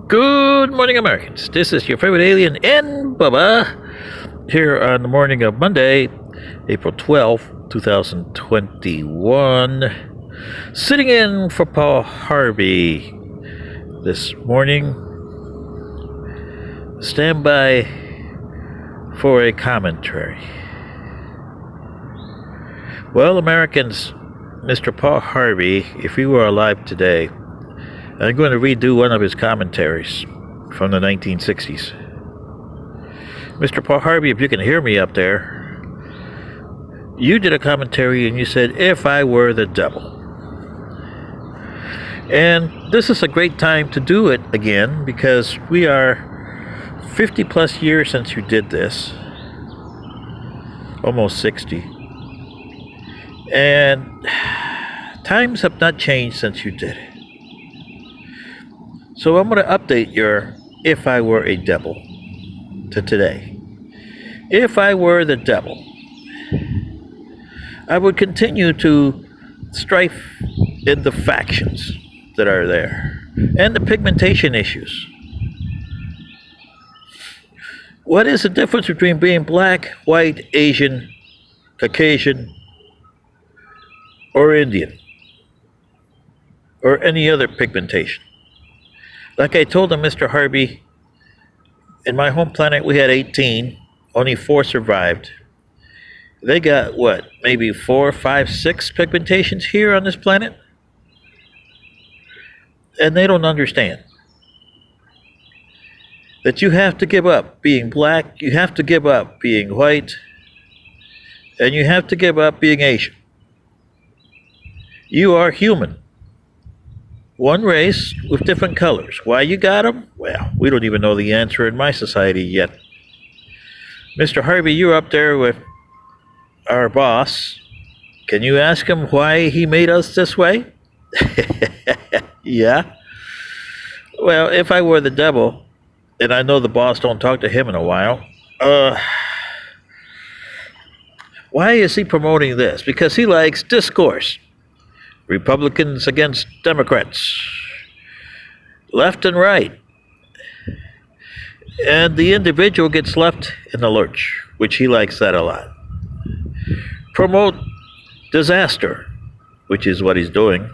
Good morning, Americans. This is your favorite alien and Bubba here on the morning of Monday, April 12th, 2021. Sitting in for Paul Harvey this morning. Stand by for a commentary. Well, Americans, Mr. Paul Harvey, if he were alive today, I'm going to redo one of his commentaries from the 1960s. Mr. Paul Harvey, if you can hear me up there, you did a commentary and you said, "If I were the devil." And this is a great time to do it again because we are 50 plus years since you did this. Almost 60. And times have not changed since you did it. So I'm going to update your "If I Were a Devil" to today. If I were the devil, I would continue to strife in the factions that are there and the pigmentation issues. What is the difference between being black, white, Asian, Caucasian, or Indian, or any other pigmentation? Like I told him, Mr. Harvey, in my home planet we had 18, only 4 survived. They got what, maybe 4, 5, 6 pigmentations here on this planet? And they don't understand that you have to give up being black, you have to give up being white, and you have to give up being Asian. You are human. One race with different colors. Why you got them? Well, we don't even know the answer in my society yet. Mr. Harvey, you're up there with our boss. Can you ask him why he made us this way? Yeah. Well, if I were the devil, and I know the boss don't talk to him in a while, why is he promoting this? Because he likes discourse. Republicans against Democrats, left and right. And the individual gets left in the lurch, which he likes that a lot. Promote disaster, which is what he's doing.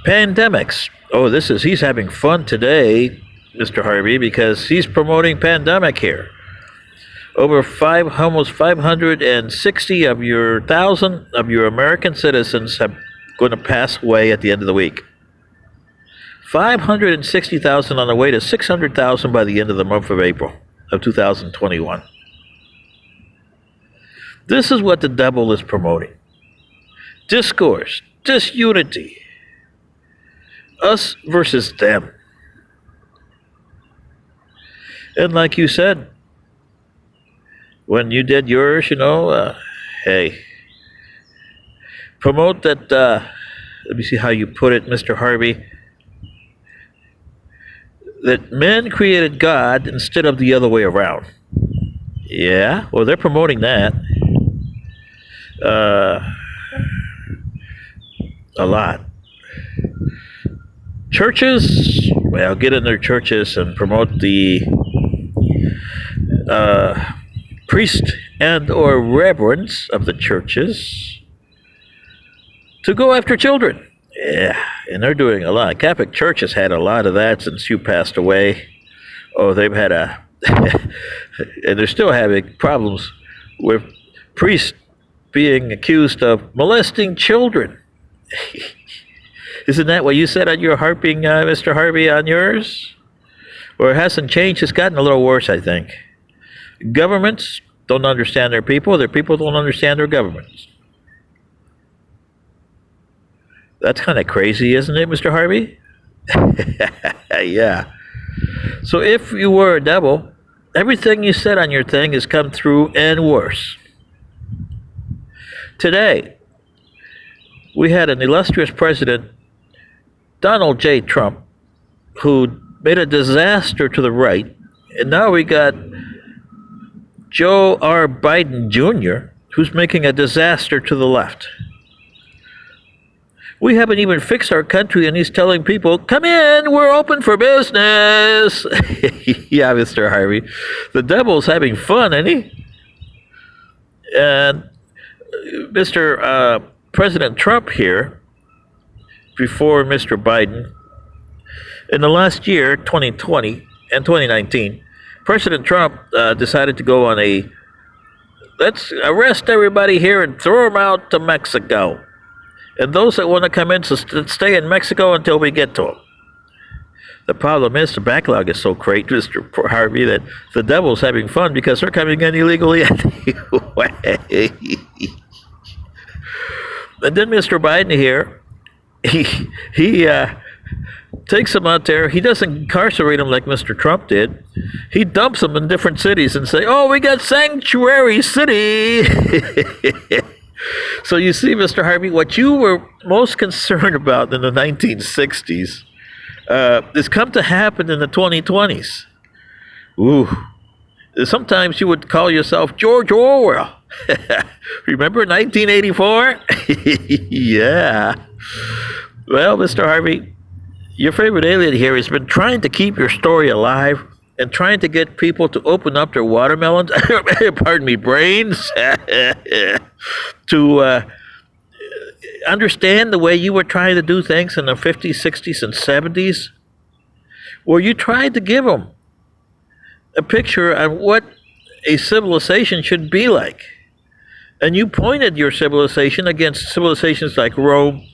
Pandemics. Oh, he's having fun today, Mr. Harvey, because he's promoting pandemic here. Almost 560 of your 1,000 of your American citizens are going to pass away at the end of the week. 560,000 on the way to 600,000 by the end of the month of April of 2021. This is what the devil is promoting. Discourse, disunity, us versus them. And like you said, when you did yours, hey, promote that, let me see how you put it, Mr. Harvey, that men created God instead of the other way around. Yeah, well, they're promoting that a lot. Churches, well, get in their churches and promote the priest and or reverends of the churches to go after children. Yeah, and they're doing a lot. Catholic Church has had a lot of that since you passed away. Oh, they've had and they're still having problems with priests being accused of molesting children. Isn't that what you said on your harping, Mr. Harvey, on yours? Or it hasn't changed, it's gotten a little worse, I think. Governments don't understand their people don't understand their governments. That's kind of crazy, isn't it, Mr. Harvey? Yeah. So if you were a devil, everything you said on your thing has come through and worse. Today, we had an illustrious president, Donald J. Trump, who made a disaster to the right, and now we got Joe R. Biden Jr., who's making a disaster to the left. We haven't even fixed our country, and he's telling people, come in, we're open for business. Yeah, Mr. Harvey. The devil's having fun, isn't he? And Mr. President Trump here, before Mr. Biden, in the last year, 2020 and 2019, President Trump decided to go on a let's arrest everybody here and throw them out to Mexico. And those that want to come in, so stay in Mexico until we get to them. The problem is the backlog is so great, Mr. Harvey, that the devil's having fun because they're coming in illegally anyway. And then Mr. Biden here, he takes them out there. He doesn't incarcerate them like Mr. Trump did. He dumps them in different cities and say, oh, we got sanctuary city. So you see, Mr. Harvey, what you were most concerned about in the 1960s has come to happen in the 2020s. Ooh. Sometimes you would call yourself George Orwell. Remember 1984? Yeah. Well, Mr. Harvey, your favorite alien here has been trying to keep your story alive and trying to get people to open up their watermelons, pardon me, brains, to understand the way you were trying to do things in the 50s, 60s, and 70s, where you tried to give them a picture of what a civilization should be like. And you pointed your civilization against civilizations like Rome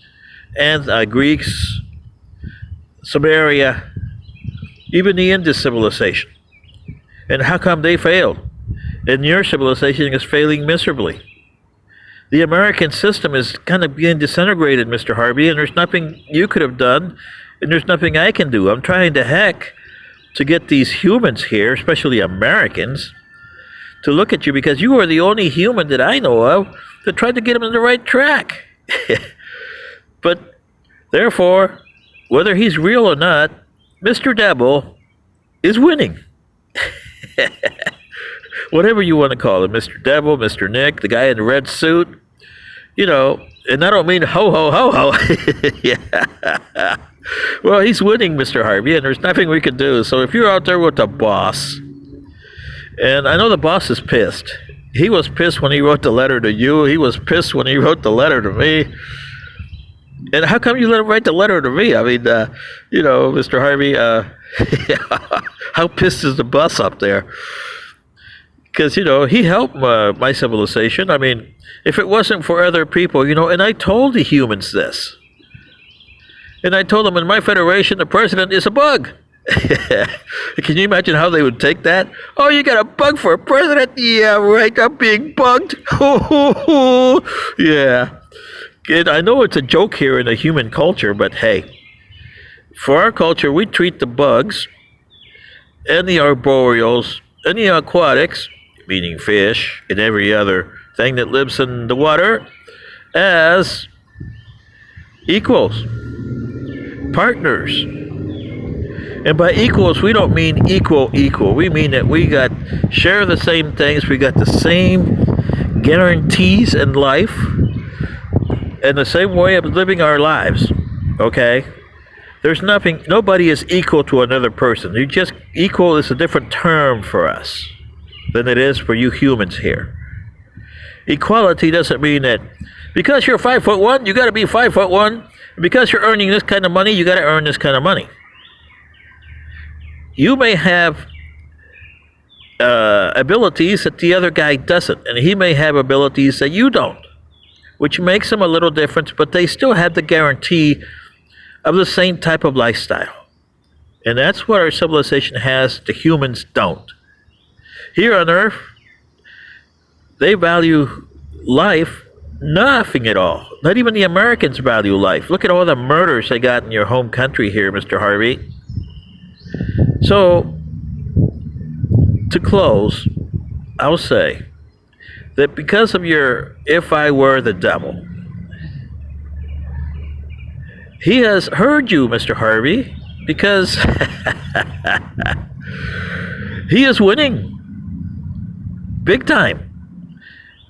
and Greeks, Samaria, even the Indus civilization. And how come they failed? And your civilization is failing miserably. The American system is kind of being disintegrated, Mr. Harvey, and there's nothing you could have done, and there's nothing I can do. I'm trying to heck to get these humans here, especially Americans, to look at you because you are the only human that I know of that tried to get them on the right track. But therefore, whether he's real or not, Mr. Devil is winning. Whatever you want to call him, Mr. Devil, Mr. Nick, the guy in the red suit, and I don't mean ho, ho, ho, ho. Yeah. Well, he's winning, Mr. Harvey, and there's nothing we can do. So if you're out there with the boss, and I know the boss is pissed. He was pissed when he wrote the letter to you. He was pissed when he wrote the letter to me. And how come you let him write the letter to me? I mean, Mr. Harvey, how pissed is the boss up there? Because, he helped my civilization. I mean, if it wasn't for other people, and I told the humans this. And I told them in my federation, the president is a bug. Can you imagine how they would take that? Oh, you got a bug for a president? Yeah, right, I'm being bugged. Yeah. And I know it's a joke here in the human culture, but hey, for our culture, we treat the bugs and the arboreals and the aquatics, meaning fish and every other thing that lives in the water, as equals, partners. And by equals, we don't mean equal. We mean that we share the same things, we got the same guarantees in life, and the same way of living our lives, okay? Nobody is equal to another person. Equal is a different term for us than it is for you humans here. Equality doesn't mean that because you're 5'1", you gotta be 5'1", because you're earning this kind of money, you gotta earn this kind of money. You may have abilities that the other guy doesn't, and he may have abilities that you don't, which makes them a little different, but they still have the guarantee of the same type of lifestyle. And that's what our civilization has, the humans don't. Here on Earth, they value life nothing at all. Not even the Americans value life. Look at all the murders they got in your home country here, Mr. Harvey. So, to close, I'll say that because of your "If I Were the Devil," he has heard you, Mr. Harvey, because he is winning big time.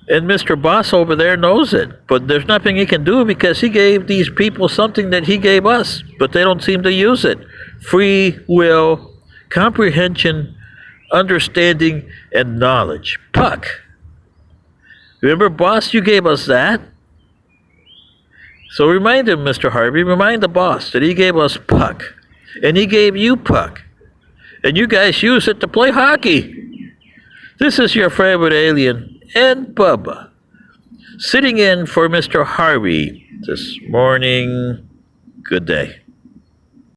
And Mr. Boss over there knows it, but there's nothing he can do because he gave these people something that he gave us, but they don't seem to use it. Free will, comprehension, understanding, and knowledge. Puck. Remember, boss, you gave us that? So remind him, Mr. Harvey, remind the boss that he gave us puck. And he gave you puck. And you guys use it to play hockey. This is your favorite alien and Bubba, sitting in for Mr. Harvey this morning. Good day.